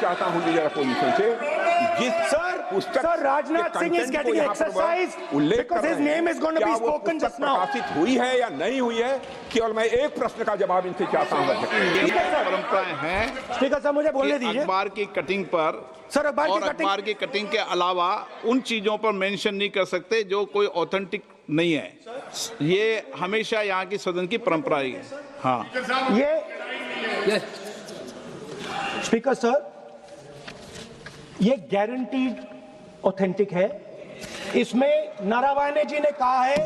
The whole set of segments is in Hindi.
चाहता हूं लीडर अपोजिशन से, जिस पुस्तक sir Rajnath Singh is getting exercise because his name is going to be spoken just now. प्रकाशित हुई है या नहीं हुई है, केवल मैं एक प्रश्न का जवाब इनसे चाहता हूं। परंपराएं हैं स्पीकर साहब मुझे बोलने दीजिए। अखबार की कटिंग पर सर अखबार की कटिंग के अलावा उन चीजों पर मेंशन नहीं कर सकते जो कोई ऑथेंटिक नहीं है। ये हमेशा यहाँ की सदन की परंपरा ही है। हाँ, ये स्पीकर सर, ये गारंटीड ऑथेंटिक है। इसमें नारावाने जी ने कहा है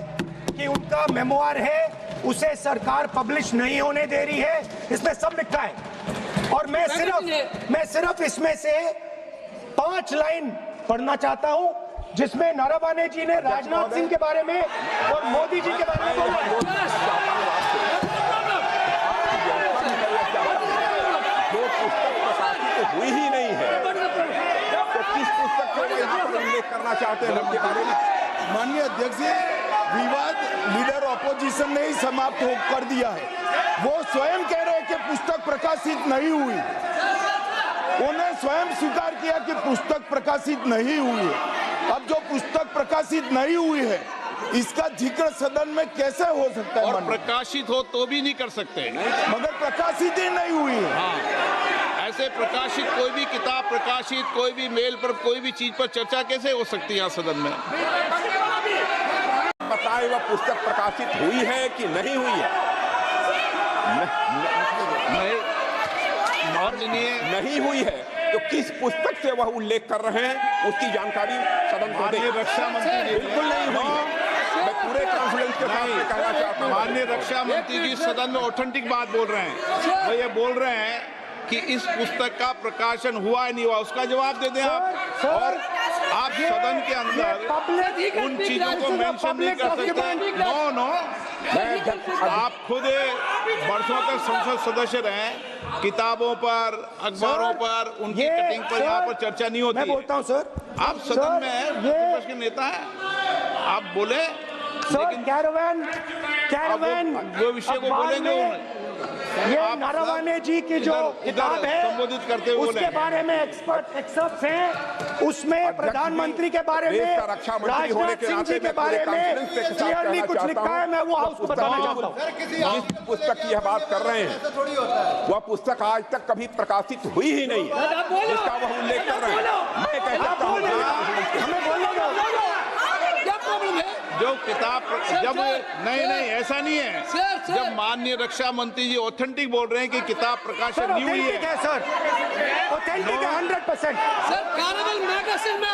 कि उनका मेमोआर है, उसे सरकार पब्लिश नहीं होने दे रही है, इसमें सब लिखा है। और मैं सिर्फ इसमें से 5 लाइन पढ़ना चाहता हूं, जिसमें नारावाने जी ने राजनाथ सिंह के बारे में और मोदी जी के बारे में बोला है। जो पुस्तक प्रकाशित हुई ही नहीं है, तो किस पुस्तक को यहाँ पर उल्लेख करना चाहते हैं के बारे में? माननीय अध्यक्ष जी, विवाद लीडर ऑपोजिशन ने ही समाप्त कर दिया है। वो स्वयं कह रहे हैं कि पुस्तक प्रकाशित नहीं हुई, उन्हें स्वयं स्वीकार किया कि पुस्तक प्रकाशित नहीं हुई है। अब जो पुस्तक प्रकाशित नहीं हुई है, इसका जिक्र सदन में कैसे हो सकता है? और प्रकाशित हो तो भी नहीं कर सकते, मगर प्रकाशित ही नहीं हुई है। हाँ, ऐसे प्रकाशित कोई भी किताब प्रकाशित, कोई भी मेल पर, कोई भी चीज पर चर्चा कैसे हो सकती है यहाँ सदन में? बताए वह पुस्तक प्रकाशित हुई है कि नहीं हुई है? नहीं हुई है, तो किस पुस्तक से वह उल्लेख कर रहे हैं, उसकी जानकारी सदन को दें। रक्षा मंत्री बिल्कुल नहीं हुई। मैं पूरे कॉन्फिडेंस के साथ में कहना चाहता हूं, माननीय रक्षा मंत्री जी सदन में ऑथेंटिक बात बोल रहे हैं। वो ये बोल रहे हैं कि इस पुस्तक का प्रकाशन हुआ है नहीं हुआ, उसका जवाब दे दें आप। और आप सदन के अंदर उन चीजों को मेंशन नहीं कर सकते। नो, आप खुद वर्षों तक संसद सदस्य रहे, किताबों पर, अखबारों पर, उनकी कटिंग पर यहाँ पर चर्चा नहीं होती। मैं बोलता हूँ सर, आप सदन में विपक्ष के नेता हैं, आप बोले, लेकिन कैरावैन वो विषय को बोलेंगे। ये नारावाने जी की जो किताब है, संबोधित करते हुए उसके बारे में एक्सपर्ट्स हैं, उसमें प्रधानमंत्री के बारे में, राजनाथ सिंह जी के बारे में क्लियरली कुछ लिखा है। मैं वो हाउस को बताना चाहता हूँ। जिस पुस्तक की यह बात कर रहे हैं, वह पुस्तक आज तक कभी प्रकाशित हुई ही नहीं है, जिसका वह उल्लेख कर रहे हैं। मैं कह सकता हूँ जो किताब जब नहीं ऐसा नहीं है। जब माननीय रक्षा मंत्री जी ऑथेंटिक बोल रहे हैं कि किताब प्रकाशन नहीं हुई है सर, ऑथेंटिक है 100%। सर, कार्निवल मैगजीन में